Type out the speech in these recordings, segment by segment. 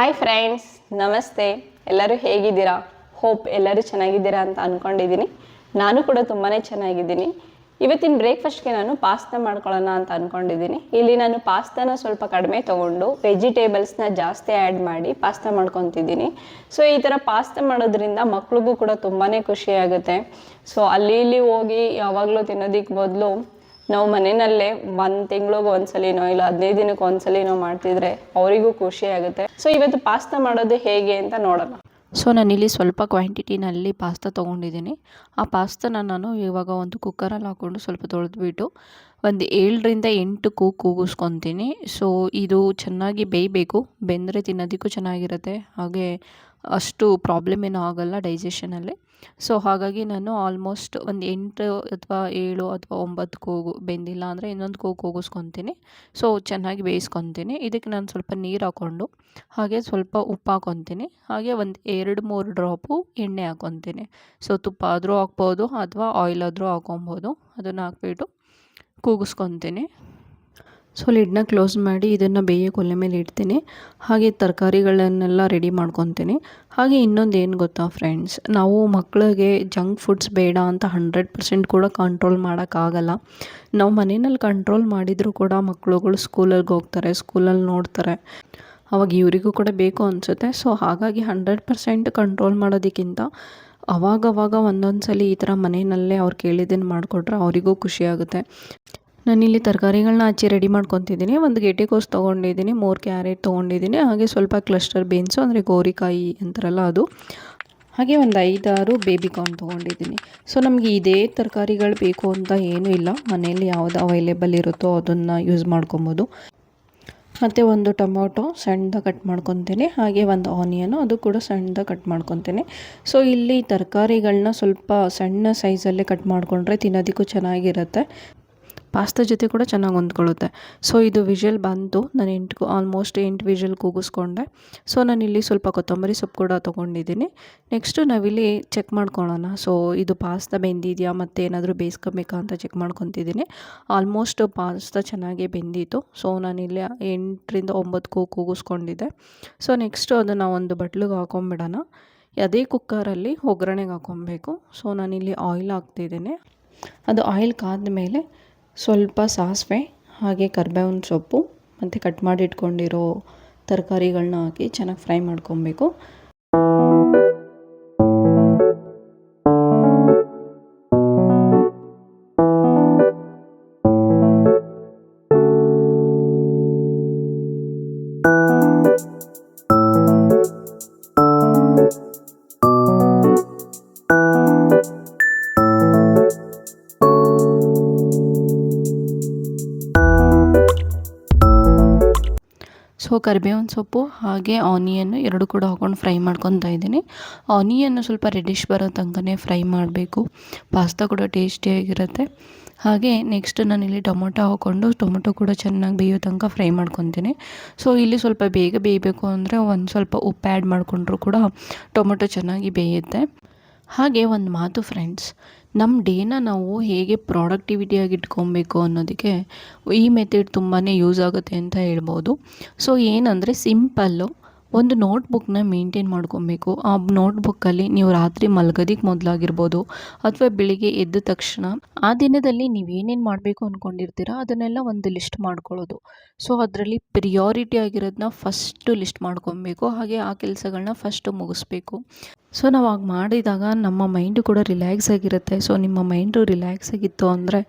Hi friends, ನಮಸ್ತೆ. ಎಲ್ಲರೂ ಹೇಗಿದ್ದೀರಾ? ಹೋಪ್ ಎಲ್ಲರೂ ಚೆನ್ನಾಗಿದ್ದೀರಾ ಅಂತ ಅಂದ್ಕೊಂಡಿದ್ದೀನಿ. ನಾನು ಕೂಡ ತುಂಬಾ ಚೆನ್ನಾಗಿದ್ದೀನಿ. ಇವತ್ತಿನ ಬ್ರೇಕ್ಫಾಸ್ಟ್ಗೆ ನಾನು ಪಾಸ್ತಾ ಮಾಡ್ಕೊಳ್ಳೋಣ ಅಂತ ಅಂದ್ಕೊಂಡಿದ್ದೀನಿ. ಇಲ್ಲಿ ನಾನು ಪಾಸ್ತಾನ ಸ್ವಲ್ಪ ಕಡಿಮೆ ತೊಗೊಂಡು ವೆಜಿಟೇಬಲ್ಸ್ನ ಜಾಸ್ತಿ ಆ್ಯಡ್ ಮಾಡಿ ಪಾಸ್ತಾ ಮಾಡ್ಕೊತಿದ್ದೀನಿ. ಸೊ ಈ ಥರ ಪಾಸ್ತಾ ಮಾಡೋದ್ರಿಂದ ಮಕ್ಳಿಗೂ ಕೂಡ ತುಂಬಾ ಖುಷಿಯಾಗುತ್ತೆ. ಸೊ ಅಲ್ಲಿ ಇಲ್ಲಿ ಹೋಗಿ ಯಾವಾಗಲೂ ತಿನ್ನೋದಕ್ಕೆ ಬದಲು ನಾವು ಮನೆಯಲ್ಲೇ 1 ತಿಂಗಳಿಗೆ ಒಂದ್ಸಲಿನೋ ಇಲ್ಲ 15 ದಿನಕ್ಕೆ ಒಂದ್ಸಲಿನೋ ಮಾಡ್ತಿದ್ರೆ ಅವರಿಗೂ ಖುಷಿ ಆಗುತ್ತೆ. ಸೊ ಇವತ್ತು ಪಾಸ್ತಾ ಮಾಡೋದು ಹೇಗೆ ಅಂತ ನೋಡೋಣ. ಸೊ ನಾನಿಲ್ಲಿ ಸ್ವಲ್ಪ ಕ್ವಾಂಟಿಟಿನಲ್ಲಿ ಪಾಸ್ತಾ ತೊಗೊಂಡಿದ್ದೀನಿ. ಆ ಪಾಸ್ತಾನ ನಾನು ಇವಾಗ ಒಂದು ಕುಕ್ಕರಲ್ಲಿ ಹಾಕ್ಕೊಂಡು ಸ್ವಲ್ಪ ತೊಳೆದ್ಬಿಟ್ಟು ಒಂದು 7ರಿಂದ 8 ಕೂಗಿಸ್ಕೊತೀನಿ. ಸೊ ಇದು ಚೆನ್ನಾಗಿ ಬೇಯಬೇಕು. ಬೆಂದರೆ ತಿನ್ನೋದಕ್ಕೂ ಚೆನ್ನಾಗಿರುತ್ತೆ, ಹಾಗೆ ಅಷ್ಟು ಪ್ರಾಬ್ಲಮ್ ಏನೂ ಆಗೋಲ್ಲ ಡೈಜೆಷನಲ್ಲಿ. ಸೊ ಹಾಗಾಗಿ ನಾನು ಆಲ್ಮೋಸ್ಟ್ ಒಂದು 8 ಅಥವಾ 7 ಅಥವಾ 9 ಕೂಗು, ಬೆಂದಿಲ್ಲ ಅಂದರೆ ಇನ್ನೊಂದು ಕೂಗಿಸ್ಕೊತೀನಿ. ಸೊ ಚೆನ್ನಾಗಿ ಬೇಯಿಸ್ಕೊತೀನಿ. ಇದಕ್ಕೆ ನಾನು ಸ್ವಲ್ಪ ನೀರು ಹಾಕ್ಕೊಂಡು ಹಾಗೆ ಸ್ವಲ್ಪ ಉಪ್ಪು ಹಾಕ್ಕೊತೀನಿ. ಹಾಗೆ ಒಂದು 2-3 ಡ್ರಾಪು ಎಣ್ಣೆ ಹಾಕ್ಕೊತೀನಿ. ಸೊ ತುಪ್ಪ ಆದರೂ ಹಾಕ್ಬೋದು ಅಥವಾ ಆಯಿಲ್ ಆದರೂ ಹಾಕ್ಕೊಬೋದು. ಅದನ್ನು ಹಾಕ್ಬಿಟ್ಟು ಕೂಗಿಸ್ಕೊತೀನಿ. ಸೊ ಲಿಡ್ನ ಕ್ಲೋಸ್ ಮಾಡಿ ಇದನ್ನು ಬೇಯೋಕೆ ಒಲೆ ಮೇಲೆ ಇಡ್ತೀನಿ. ಹಾಗೆ ತರಕಾರಿಗಳನ್ನೆಲ್ಲ ರೆಡಿ ಮಾಡ್ಕೊತೀನಿ. ಹಾಗೆ ಇನ್ನೊಂದು ಏನು ಗೊತ್ತಾ ಫ್ರೆಂಡ್ಸ್, ನಾವು ಮಕ್ಕಳಿಗೆ ಜಂಕ್ ಫುಡ್ಸ್ ಬೇಡ ಅಂತ 100% ಕೂಡ ಕಂಟ್ರೋಲ್ ಮಾಡೋಕ್ಕಾಗಲ್ಲ. ನಾವು ಮನೆಯಲ್ಲಿ ಕಂಟ್ರೋಲ್ ಮಾಡಿದರೂ ಕೂಡ ಮಕ್ಕಳುಗಳು ಸ್ಕೂಲಲ್ಲಿ ಹೋಗ್ತಾರೆ, ಸ್ಕೂಲಲ್ಲಿ ನೋಡ್ತಾರೆ, ಅವಾಗ ಇವರಿಗೂ ಕೂಡ ಬೇಕು ಅನಿಸುತ್ತೆ. ಸೊ ಹಾಗಾಗಿ 100% ಕಂಟ್ರೋಲ್ ಮಾಡೋದಕ್ಕಿಂತ ಅವಾಗವಾಗ ಒಂದೊಂದು ಸಲ ಈ ಥರ ಮನೆಯಲ್ಲೇ ಅವ್ರು ಕೇಳಿದ್ದನ್ನು ಮಾಡಿಕೊಟ್ರೆ ಅವರಿಗೂ ಖುಷಿಯಾಗುತ್ತೆ. ನಾನಿಲ್ಲಿ ತರಕಾರಿಗಳನ್ನ ಹಚ್ಚಿ ರೆಡಿ ಮಾಡ್ಕೊತಿದ್ದೀನಿ. ಒಂದು ಗೆಡ್ಡೆಕೋಸು ತೊಗೊಂಡಿದ್ದೀನಿ, 3 ಕ್ಯಾರೆಟ್ ತೊಗೊಂಡಿದ್ದೀನಿ, ಹಾಗೆ ಸ್ವಲ್ಪ ಕ್ಲಸ್ಟರ್ ಬೀನ್ಸು ಅಂದರೆ ಗೋರಿಕಾಯಿ ಅಂತಾರಲ್ಲ ಅದು, ಹಾಗೆ ಒಂದು 5-6 ಬೇಬಿಕಾರ್ನ್ ತೊಗೊಂಡಿದ್ದೀನಿ. ಸೊ ನಮಗೆ ಇದೇ ತರಕಾರಿಗಳು ಬೇಕು ಅಂತ ಏನೂ ಇಲ್ಲ, ಮನೆಯಲ್ಲಿ ಯಾವುದು ಅವೈಲೇಬಲ್ ಇರುತ್ತೋ ಅದನ್ನು ಯೂಸ್ ಮಾಡ್ಕೊಬೋದು. ಮತ್ತು ಒಂದು ಟೊಮೊಟೊ ಸಣ್ಣದಾಗಿ ಕಟ್ ಮಾಡ್ಕೊತೀನಿ, ಹಾಗೆ ಒಂದು ಆನಿಯನು ಅದು ಕೂಡ ಸಣ್ಣದಾಗಿ ಕಟ್ ಮಾಡ್ಕೊತೀನಿ. ಸೊ ಇಲ್ಲಿ ತರಕಾರಿಗಳನ್ನ ಸ್ವಲ್ಪ ಸಣ್ಣ ಸೈಜಲ್ಲೇ ಕಟ್ ಮಾಡಿಕೊಂಡ್ರೆ ತಿನ್ನೋದಕ್ಕೂ ಚೆನ್ನಾಗಿರುತ್ತೆ, ಪಾಸ್ತಾ ಜೊತೆ ಕೂಡ ಚೆನ್ನಾಗಿ ಹೊಂದ್ಕೊಳ್ಳುತ್ತೆ. ಸೊ ಇದು ವಿಷಲ್ ಬಂತು, ನಾನು ಆಲ್ಮೋಸ್ಟ್ 8 ವಿಷಲ್ ಕೂಗಿಸ್ಕೊಂಡೆ. ಸೊ ನಾನಿಲ್ಲಿ ಸ್ವಲ್ಪ ಕೊತ್ತಂಬರಿ ಸೊಪ್ಪು ಕೂಡ ತೊಗೊಂಡಿದ್ದೀನಿ. ನೆಕ್ಸ್ಟು ನಾವಿಲ್ಲಿ ಚೆಕ್ ಮಾಡ್ಕೊಳ್ಳೋಣ. ಸೊ ಇದು ಪಾಸ್ತಾ ಬೆಂದಿದೆಯಾ ಮತ್ತು ಏನಾದರೂ ಬೇಯಿಸ್ಕೊಬೇಕಾ ಅಂತ ಚೆಕ್ ಮಾಡ್ಕೊತಿದ್ದೀನಿ. ಆಲ್ಮೋಸ್ಟ್ ಪಾಸ್ತಾ ಚೆನ್ನಾಗೇ ಬೆಂದಿತ್ತು. ಸೊ ನಾನಿಲ್ಲಿ 8ರಿಂದ 9 ಕೂಗಿಸ್ಕೊಂಡಿದ್ದೆ. ಸೊ ನೆಕ್ಸ್ಟು ಅದನ್ನು ಒಂದು ಬಟ್ಲಿಗೆ ಹಾಕೊಂಬಿಡೋಣ. ಅದೇ ಕುಕ್ಕರಲ್ಲಿ ಒಗ್ಗರಣೆಗೆ ಹಾಕ್ಕೊಬೇಕು. ಸೊ ನಾನಿಲ್ಲಿ ಆಯಿಲ್ ಹಾಕ್ತಿದ್ದೀನಿ. ಅದು ಆಯಿಲ್ ಕಾದ ಮೇಲೆ ಸ್ವಲ್ಪ ಸಾಸಿವೆ, ಹಾಗೆ ಕರಿಬೇವಿನ ಸೊಪ್ಪು ಮತ್ತು ಕಟ್ ಮಾಡಿ ಇಟ್ಕೊಂಡಿರೋ ತರಕಾರಿಗಳನ್ನ ಹಾಕಿ ಚೆನ್ನಾಗಿ ಫ್ರೈ ಮಾಡ್ಕೊಬೇಕು. ಸೊ ಕರಿಬೇವಿನ ಸೊಪ್ಪು ಹಾಗೆ ಆನಿಯನ್ನು 2 ಕೂಡ ಹಾಕ್ಕೊಂಡು ಫ್ರೈ ಮಾಡ್ಕೊತಾ ಇದ್ದೀನಿ. ಆನಿಯನ್ನು ಸ್ವಲ್ಪ ರೆಡಿಶ್ ಬರೋ ತನಕನೇ ಫ್ರೈ ಮಾಡಬೇಕು, ಪಾಸ್ತಾ ಕೂಡ ಟೇಸ್ಟಿಯಾಗಿರುತ್ತೆ. ಹಾಗೆ ನೆಕ್ಸ್ಟ್ ನಾನಿಲ್ಲಿ ಟೊಮೊಟೊ ಹಾಕ್ಕೊಂಡು ಟೊಮೊಟೊ ಕೂಡ ಚೆನ್ನಾಗಿ ಬೇಯೋ ತನಕ ಫ್ರೈ ಮಾಡ್ಕೊತೀನಿ. ಸೊ ಇಲ್ಲಿ ಸ್ವಲ್ಪ ಬೇಗ ಬೇಯಬೇಕು ಅಂದರೆ ಒಂದು ಸ್ವಲ್ಪ ಉಪ್ಪು ಆ್ಯಡ್ ಮಾಡಿಕೊಂಡ್ರೂ ಕೂಡ ಟೊಮೊಟೊ ಚೆನ್ನಾಗಿ ಬೇಯುತ್ತೆ. ಹಾಗೆ ಒಂದು ಮಾತು ಫ್ರೆಂಡ್ಸ್, ನಮ್ಮ ಡೇನ ನಾವು ಹೇಗೆ ಪ್ರಾಡಕ್ಟಿವಿಟಿಯಾಗಿ ಇಟ್ಕೊಬೇಕು ಅನ್ನೋದಕ್ಕೆ ಈ ಮೆಥಡ್ ತುಂಬಾ ಯೂಸ್ ಆಗುತ್ತೆ ಅಂತ ಹೇಳ್ಬೋದು. ಸೊ ಏನಂದರೆ ಸಿಂಪಲ್ಲು ಒಂದು ನೋಟ್ಬುಕ್ನ ಮೇಂಟೈನ್ ಮಾಡ್ಕೊಬೇಕು. ಆ ನೋಟ್ಬುಕ್ಕಲ್ಲಿ ನೀವು ರಾತ್ರಿ ಮಲಗೋದಕ್ಕೆ ಮೊದಲಾಗಿರ್ಬೋದು ಅಥವಾ ಬೆಳಿಗ್ಗೆ ಎದ್ದ ತಕ್ಷಣ ಆ ದಿನದಲ್ಲಿ ನೀವೇನೇನು ಮಾಡಬೇಕು ಅಂದ್ಕೊಂಡಿರ್ತೀರ ಅದನ್ನೆಲ್ಲ ಒಂದು ಲಿಸ್ಟ್ ಮಾಡ್ಕೊಳ್ಳೋದು. ಸೊ ಅದರಲ್ಲಿ ಪ್ರಿಯಾರಿಟಿ ಆಗಿರೋದನ್ನ ಫಸ್ಟು ಲಿಸ್ಟ್ ಮಾಡ್ಕೊಬೇಕು, ಹಾಗೆ ಆ ಕೆಲಸಗಳನ್ನ ಫಸ್ಟು ಮುಗಿಸ್ಬೇಕು. ಸೊ ನಾವು ಹಾಗೆ ಮಾಡಿದಾಗ ನಮ್ಮ ಮೈಂಡು ಕೂಡ ರಿಲ್ಯಾಕ್ಸ್ ಆಗಿರುತ್ತೆ. ಸೊ ನಿಮ್ಮ ಮೈಂಡು ರಿಲ್ಯಾಕ್ಸ್ ಆಗಿತ್ತು ಅಂದರೆ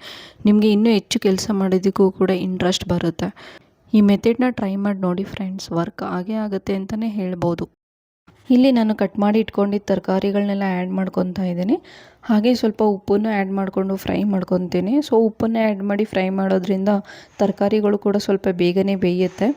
ನಿಮಗೆ ಇನ್ನೂ ಹೆಚ್ಚು ಕೆಲಸ ಮಾಡೋದಕ್ಕೂ ಕೂಡ ಇಂಟ್ರೆಸ್ಟ್ ಬರುತ್ತೆ. ಈ ಮೆಥಡ್ನ ಟ್ರೈ ಮಾಡಿ ನೋಡಿ ಫ್ರೆಂಡ್ಸ್, ವರ್ಕ್ ಆಗೇ ಆಗುತ್ತೆ ಅಂತಲೇ ಹೇಳ್ಬೋದು. ಇಲ್ಲಿ ನಾನು ಕಟ್ ಮಾಡಿ ಇಟ್ಕೊಂಡಿದ್ದ ತರಕಾರಿಗಳನ್ನೆಲ್ಲ ಆ್ಯಡ್ ಮಾಡ್ಕೊತಾ ಇದ್ದೀನಿ. ಹಾಗೆ ಸ್ವಲ್ಪ ಉಪ್ಪನ್ನು ಆ್ಯಡ್ ಮಾಡಿಕೊಂಡು ಫ್ರೈ ಮಾಡ್ಕೊತೀನಿ. ಸೊ ಉಪ್ಪನ್ನು ಆ್ಯಡ್ ಮಾಡಿ ಫ್ರೈ ಮಾಡೋದ್ರಿಂದ ತರಕಾರಿಗಳು ಕೂಡ ಸ್ವಲ್ಪ ಬೇಗನೆ ಬೇಯುತ್ತೆ.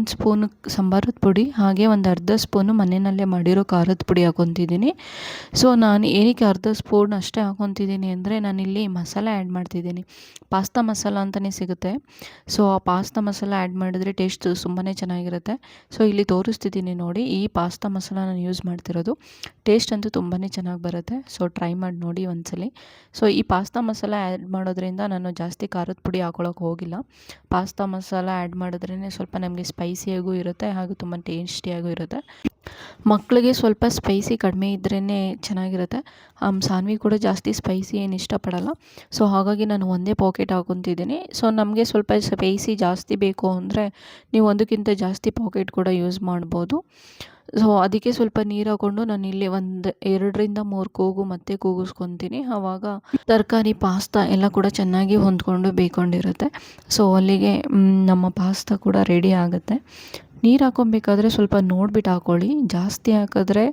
1 ಸ್ಪೂನ್ ಸಾಂಬಾರದ ಪುಡಿ, ಹಾಗೆ ಒಂದು ಅರ್ಧ ಸ್ಪೂನು ಮನೆಯಲ್ಲೇ ಮಾಡಿರೋ ಖಾರದ ಪುಡಿ ಹಾಕ್ಕೊತಿದ್ದೀನಿ. ಸೊ ನಾನು ಏನಕ್ಕೆ ಅರ್ಧ ಸ್ಪೂನ್ ಅಷ್ಟೇ ಹಾಕ್ಕೊತಿದ್ದೀನಿ ಅಂದರೆ, ನಾನಿಲ್ಲಿ ಮಸಾಲೆ ಆ್ಯಡ್ ಮಾಡ್ತಿದ್ದೀನಿ. ಪಾಸ್ತಾ ಮಸಾಲ ಅಂತಲೇ ಸಿಗುತ್ತೆ. ಸೊ ಆ ಪಾಸ್ತಾ ಮಸಾಲ ಆ್ಯಡ್ ಮಾಡಿದ್ರೆ ಟೇಸ್ಟ್ ತುಂಬಾ ಚೆನ್ನಾಗಿರುತ್ತೆ. ಸೊ ಇಲ್ಲಿ ತೋರಿಸ್ತಿದ್ದೀನಿ ನೋಡಿ, ಈ ಪಾಸ್ತಾ ಮಸಾಲ ನಾನು ಯೂಸ್ ಮಾಡ್ತಿರೋದು. ಟೇಸ್ಟ್ ಅಂತೂ ತುಂಬಾ ಚೆನ್ನಾಗಿ ಬರುತ್ತೆ. ಸೊ ಟ್ರೈ ಮಾಡಿ ನೋಡಿ ಒಂದ್ಸಲಿ. ಸೊ ಈ ಪಾಸ್ತಾ ಮಸಾಲ ಆ್ಯಡ್ ಮಾಡೋದ್ರಿಂದ ನಾನು ಜಾಸ್ತಿ ಖಾರದ ಪುಡಿ ಹಾಕ್ಕೊಳಕ್ಕೆ ಹೋಗಿಲ್ಲ. ಪಾಸ್ತಾ ಮಸಾಲ ಆ್ಯಡ್ ಮಾಡಿದ್ರೇ ಸ್ವಲ್ಪ ನಮಗೆ ಸ್ಪೈಸಿಯಾಗೂ ಇರುತ್ತೆ, ಹಾಗೂ ತುಂಬ ಟೇಸ್ಟಿಯಾಗೂ ಇರುತ್ತೆ. ಮಕ್ಕಳಿಗೆ ಸ್ವಲ್ಪ ಸ್ಪೈಸಿ ಕಡಿಮೆ ಇದ್ರೇ ಚೆನ್ನಾಗಿರುತ್ತೆ. ಸಾನ್ವಿ ಕೂಡ ಜಾಸ್ತಿ ಸ್ಪೈಸಿ ಏನು ಇಷ್ಟಪಡಲ್ಲ. ಸೊ ಹಾಗಾಗಿ ನಾನು ಒಂದೇ ಪಾಕೆಟ್ ಹಾಕ್ಕೊತಿದ್ದೀನಿ. ಸೊ ನಮಗೆ ಸ್ವಲ್ಪ ಸ್ಪೈಸಿ ಜಾಸ್ತಿ ಬೇಕು ಅಂದರೆ ನೀವು ಒಂದಕ್ಕಿಂತ ಜಾಸ್ತಿ ಪಾಕೆಟ್ ಕೂಡ ಯೂಸ್ ಮಾಡ್ಬೋದು. ಸೊ ಅದಕ್ಕೆ ಸ್ವಲ್ಪ ನೀರು ಹಾಕ್ಕೊಂಡು ನಾನಿಲ್ಲಿ 2-3 ಕೂಗು ಮತ್ತೆ ಕೂಗಿಸ್ಕೊತೀನಿ. ಆವಾಗ ತರಕಾರಿ, ಪಾಸ್ತಾ ಎಲ್ಲ ಕೂಡ ಚೆನ್ನಾಗಿ ಹೊಂದ್ಕೊಂಡು ಬೇಯ್ಕೊಂಡಿರುತ್ತೆ. ಸೊ ಅಲ್ಲಿಗೆ ನಮ್ಮ ಪಾಸ್ತಾ ಕೂಡ ರೆಡಿ ಆಗುತ್ತೆ. ನೀರು ಹಾಕ್ಕೊಬೇಕಾದ್ರೆ ಸ್ವಲ್ಪ ನೋಡ್ಬಿಟ್ಟು ಹಾಕ್ಕೊಳ್ಳಿ. ಜಾಸ್ತಿ ಹಾಕಿದ್ರೆ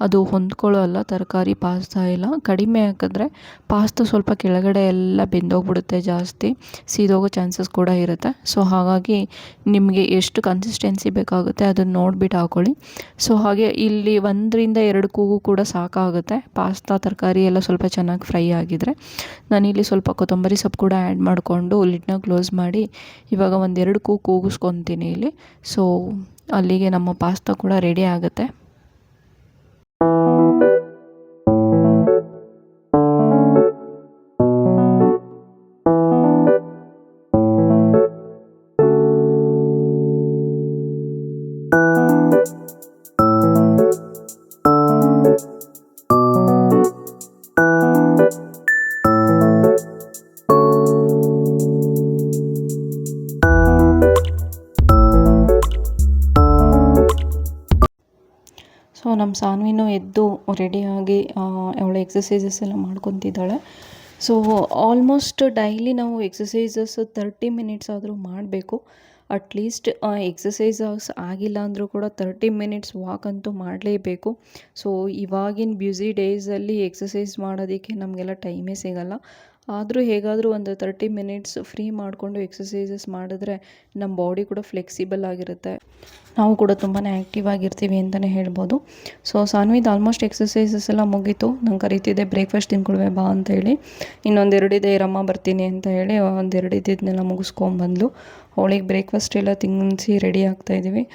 ಅದು ಹೊಂದ್ಕೊಳ್ಳೋಲ್ಲ ತರಕಾರಿ, ಪಾಸ್ತಾ ಎಲ್ಲ. ಕಡಿಮೆ ಹಾಕಿದ್ರೆ ಪಾಸ್ತಾ ಸ್ವಲ್ಪ ಕೆಳಗಡೆ ಎಲ್ಲ ಬೆಂದೋಗ್ಬಿಡುತ್ತೆ, ಜಾಸ್ತಿ ಸೀದೋಗೋ ಚಾನ್ಸಸ್ ಕೂಡ ಇರುತ್ತೆ. ಸೊ ಹಾಗಾಗಿ ನಿಮಗೆ ಎಷ್ಟು ಕನ್ಸಿಸ್ಟೆನ್ಸಿ ಬೇಕಾಗುತ್ತೆ ಅದನ್ನು ನೋಡಿಬಿಟ್ಟು ಹಾಕ್ಕೊಳ್ಳಿ. ಸೊ ಹಾಗೆ ಇಲ್ಲಿ 1-2 ಕೂಗು ಕೂಡ ಸಾಕಾಗುತ್ತೆ. ಪಾಸ್ತಾ, ತರಕಾರಿ ಎಲ್ಲ ಸ್ವಲ್ಪ ಚೆನ್ನಾಗಿ ಫ್ರೈ ಆಗಿದ್ರೆ ನಾನಿಲ್ಲಿ ಸ್ವಲ್ಪ ಕೊತ್ತಂಬರಿ ಸೊಪ್ಪು ಕೂಡ ಆ್ಯಡ್ ಮಾಡಿಕೊಂಡು ಲಿಡ್ನ ಕ್ಲೋಸ್ ಮಾಡಿ ಇವಾಗ 1-2 ಕೂಗಿಸ್ಕೊತೀನಿ ಇಲ್ಲಿ. ಸೊ ಅಲ್ಲಿಗೆ ನಮ್ಮ ಪಾಸ್ತಾ ಕೂಡ ರೆಡಿ ಆಗುತ್ತೆ. ಸೊ ನಮ್ಮ ಸಾನ್ವಿನೂ ಎದ್ದು ರೆಡಿಯಾಗಿ ಅವಳು ಎಕ್ಸಸೈಸಸ್ ಎಲ್ಲ ಮಾಡ್ಕೊತಿದ್ದಾಳೆ. ಸೊ ಆಲ್ಮೋಸ್ಟ್ ಡೈಲಿ ನಾವು ಎಕ್ಸಸೈಸಸ್ 30 ಮಿನಿಟ್ಸ್ ಆದರೂ ಮಾಡಬೇಕು. ಅಟ್ಲೀಸ್ಟ್ ಎಕ್ಸಸೈಸಸ್ ಆಗಿಲ್ಲ ಅಂದರೂ ಕೂಡ 30 ಮಿನಿಟ್ಸ್ ವಾಕ್ ಅಂತೂ ಮಾಡಲೇಬೇಕು. ಸೊ ಇವಾಗಿನ ಬ್ಯುಸಿ ಡೇಸಲ್ಲಿ ಎಕ್ಸಸೈಸ್ ಮಾಡೋದಕ್ಕೆ ನಮಗೆಲ್ಲ ಟೈಮೇ ಸಿಗಲ್ಲ. ಆದರೂ ಹೇಗಾದರೂ ಒಂದು 30 ಮಿನಿಟ್ಸ್ ಫ್ರೀ ಮಾಡಿಕೊಂಡು ಎಕ್ಸಸೈಸಸ್ ಮಾಡಿದ್ರೆ ನಮ್ಮ ಬಾಡಿ ಕೂಡ ಫ್ಲೆಕ್ಸಿಬಲ್ ಆಗಿರುತ್ತೆ. ನಾವು ಕೂಡ ತುಂಬಾ ಆ್ಯಕ್ಟಿವ್ ಆಗಿರ್ತೀವಿ ಅಂತಲೇ ಹೇಳ್ಬೋದು. ಸೊ ಸಾನ್ವಿದು ಆಲ್ಮೋಸ್ಟ್ ಎಕ್ಸಸೈಸಸ್ ಎಲ್ಲ ಮುಗೀತು. ನಂಗೆ ಕರೀತಿದ್ದೆ ಬ್ರೇಕ್ಫಾಸ್ಟ್ ತಿನ್ಕೊಳ್ವೆ ಬಾ ಅಂತೇಳಿ. ಇನ್ನೊಂದೆರಡು ಇದೆ ಇರಮ್ಮ ಬರ್ತೀನಿ ಅಂತ ಹೇಳಿ ಒಂದೆರಡು ಇದ್ದಿದ್ದನ್ನೆಲ್ಲ ಮುಗಿಸ್ಕೊಂಬಂದ್ಲು. ಅವಳಿಗೆ ಬ್ರೇಕ್ಫಾಸ್ಟ್ ಎಲ್ಲ ತಿನ್ನಿಸಿ ರೆಡಿ ಆಗ್ತಾಯಿದ್ದೀವಿ.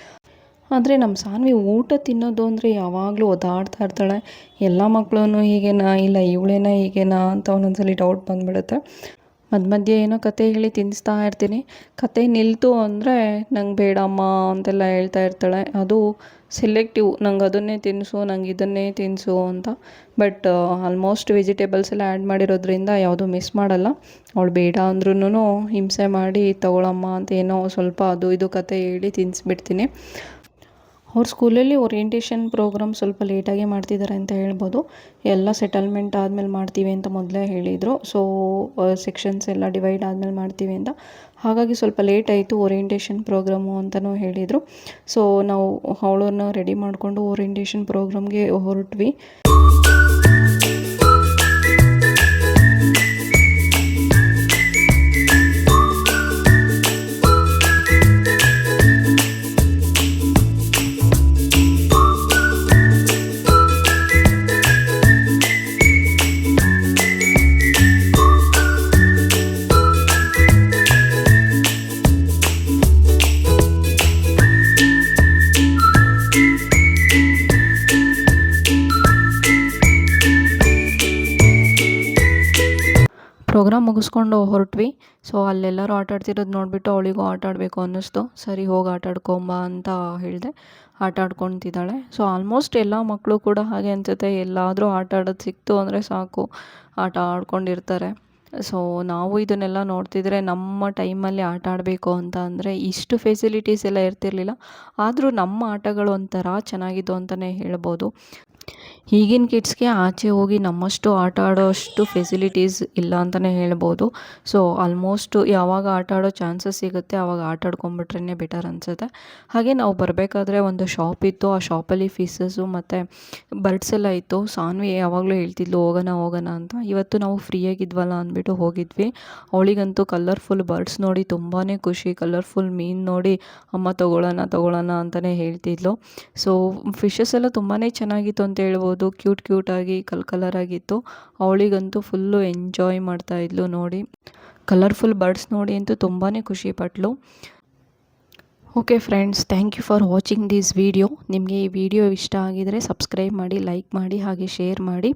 ಆದರೆ ನಮ್ಮ ಸಾನ್ವಿ ಊಟ ತಿನ್ನೋದು ಅಂದರೆ ಯಾವಾಗಲೂ ಒದ್ದಾಡ್ತಾ ಇರ್ತಾಳೆ. ಎಲ್ಲ ಮಕ್ಕಳೂ ಹೀಗೇನಾ, ಇಲ್ಲ ಇವಳೇನಾ ಹೀಗೇನಾ ಅಂತ ಒಂದೊಂದ್ಸಲಿ ಡೌಟ್ ಬಂದುಬಿಡುತ್ತೆ. ಮಧ್ಯೆ ಏನೋ ಕತೆ ಹೇಳಿ ತಿನ್ನಿಸ್ತಾ ಇರ್ತೀನಿ. ಕತೆ ನಿಲ್ತು ಅಂದರೆ ನಂಗೆ ಬೇಡಮ್ಮ ಅಂತೆಲ್ಲ ಹೇಳ್ತಾ ಇರ್ತಾಳೆ. ಅದು ಸೆಲೆಕ್ಟಿವ್, ನಂಗೆ ಅದನ್ನೇ ತಿನ್ನಿಸು, ನಂಗೆ ಇದನ್ನೇ ತಿನ್ನಿಸು ಅಂತ. ಬಟ್ ಆಲ್ಮೋಸ್ಟ್ ವೆಜಿಟೇಬಲ್ಸ್ ಎಲ್ಲ ಆ್ಯಡ್ ಮಾಡಿರೋದ್ರಿಂದ ಯಾವುದೂ ಮಿಸ್ ಮಾಡಲ್ಲ. ಅವಳು ಬೇಡ ಅಂದ್ರೂ ಹಿಂಸೆ ಮಾಡಿ ತಗೊಳಮ್ಮ ಅಂತ ಏನೋ ಸ್ವಲ್ಪ ಅದು ಇದು ಕತೆ ಹೇಳಿ ತಿನ್ನಿಸ್ಬಿಡ್ತೀನಿ. ಅವ್ರ ಸ್ಕೂಲಲ್ಲಿ ಓರಿಯೆಂಟೇಷನ್ ಪ್ರೋಗ್ರಾಮ್ ಸ್ವಲ್ಪ ಲೇಟಾಗಿ ಮಾಡ್ತಿದ್ದಾರೆ ಅಂತ ಹೇಳ್ಬೋದು. ಎಲ್ಲ ಸೆಟಲ್ಮೆಂಟ್ ಆದಮೇಲೆ ಮಾಡ್ತೀವಿ ಅಂತ ಮೊದಲೇ ಹೇಳಿದರು. ಸೊ ಸೆಕ್ಷನ್ಸ್ ಎಲ್ಲ ಡಿವೈಡ್ ಆದಮೇಲೆ ಮಾಡ್ತೀವಿ ಅಂತ. ಹಾಗಾಗಿ ಸ್ವಲ್ಪ ಲೇಟ್ ಆಯಿತು ಓರಿಯೆಂಟೇಷನ್ ಪ್ರೋಗ್ರಾಮು ಅಂತಲೂ ಹೇಳಿದರು. ಸೊ ನಾವು ಅವಳನ್ನು ರೆಡಿ ಮಾಡಿಕೊಂಡು ಓರಿಯೆಂಟೇಷನ್ ಪ್ರೋಗ್ರಾಮ್ಗೆ ಹೊರಟ್ವಿ. ಪ್ರೋಗ್ರಾಮ್ ಮುಗಿಸ್ಕೊಂಡು ಹೊರಟ್ವಿ. ಸೊ ಅಲ್ಲೆಲ್ಲರೂ ಆಟ ಆಡ್ತಿರೋದು ನೋಡಿಬಿಟ್ಟು ಅವಳಿಗೂ ಆಟ ಆಡಬೇಕು ಅನ್ನಿಸ್ತು. ಸರಿ ಹೋಗಿ ಆಟ ಆಡ್ಕೊಂಬ ಅಂತ ಹೇಳಿದೆ. ಆಟ ಆಡ್ಕೊತಿದ್ದಾಳೆ. ಸೊ ಆಲ್ಮೋಸ್ಟ್ ಎಲ್ಲ ಮಕ್ಕಳು ಕೂಡ ಹಾಗೆ ಅನಿಸುತ್ತೆ. ಎಲ್ಲಾದರೂ ಆಟ ಆಡೋದು ಸಿಕ್ತು ಅಂದರೆ ಸಾಕು, ಆಟ ಆಡ್ಕೊಂಡಿರ್ತಾರೆ. ಸೊ ನಾವು ಇದನ್ನೆಲ್ಲ ನೋಡ್ತಿದ್ರೆ ನಮ್ಮ ಟೈಮಲ್ಲಿ ಆಟ ಆಡಬೇಕು ಅಂತ ಅಂದರೆ ಇಷ್ಟು ಫೆಸಿಲಿಟೀಸ್ ಎಲ್ಲ ಇರ್ತಿರ್ಲಿಲ್ಲ. ಆದರೂ ನಮ್ಮ ಆಟಗಳು ಒಂಥರ ಚೆನ್ನಾಗಿದ್ದು ಅಂತಲೇ ಹೇಳ್ಬೋದು. ಈಗಿನ ಕಿಡ್ಸ್ಗೆ ಆಚೆ ಹೋಗಿ ನಮ್ಮಷ್ಟು ಆಟ ಆಡೋಷ್ಟು ಫೆಸಿಲಿಟೀಸ್ ಇಲ್ಲ ಅಂತಲೇ ಹೇಳ್ಬೋದು. ಸೊ ಆಲ್ಮೋಸ್ಟ್ ಯಾವಾಗ ಆಟ ಆಡೋ ಚಾನ್ಸಸ್ ಸಿಗುತ್ತೆ ಆವಾಗ ಆಟ ಆಡ್ಕೊಂಬಿಟ್ರೇ ಬೆಟರ್ ಅನಿಸುತ್ತೆ. ಹಾಗೆ ನಾವು ಬರಬೇಕಾದ್ರೆ ಒಂದು ಶಾಪ್ ಇತ್ತು. ಆ ಶಾಪಲ್ಲಿ ಫಿಶಸ್ಸು ಮತ್ತು ಬರ್ಡ್ಸ್ ಎಲ್ಲ ಇತ್ತು. ಸಾನ್ವಿ ಯಾವಾಗಲೂ ಹೇಳ್ತಿದ್ಲು ಹೋಗೋಣ ಅಂತ. ಇವತ್ತು ನಾವು ಫ್ರೀಯಾಗಿದ್ವಲ್ಲ ಅಂದ್ಬಿಟ್ಟು ಹೋಗಿದ್ವಿ. ಅವಳಿಗಂತೂ ಕಲರ್ಫುಲ್ ಬರ್ಡ್ಸ್ ನೋಡಿ ತುಂಬಾ ಖುಷಿ. ಕಲರ್ಫುಲ್ ಮೀನು ನೋಡಿ ಅಮ್ಮ ತೊಗೊಳ್ಳೋಣ ಅಂತಲೇ ಹೇಳ್ತಿದ್ಲು. ಸೊ ಫಿಶಸ್ ಎಲ್ಲ ತುಂಬಾ ಚೆನ್ನಾಗಿತ್ತು ಅಂತ ಹೇಳ್ಬೋದು. ಕ್ಯೂಟಾಗಿ ಕಲರಾಗಿತ್ತು. ಅವಳಿಗಂತೂ ಫುಲ್ಲು ಎಂಜಾಯ್ ಮಾಡ್ತಾಯಿದ್ಲು ನೋಡಿ. ಕಲರ್ಫುಲ್ ಬರ್ಡ್ಸ್ ನೋಡಿ ಅಂತೂ ತುಂಬಾ ಖುಷಿಪಟ್ಲು. Okay friends, thank you for watching this video. ನಿಮಗೆ ಈ ವಿಡಿಯೋ ಇಷ್ಟ ಆಗಿದರೆ ಸಬ್ಸ್ಕ್ರೈಬ್ ಮಾಡಿ, ಲೈಕ್ ಮಾಡಿ, ಹಾಗೆ ಶೇರ್ ಮಾಡಿ.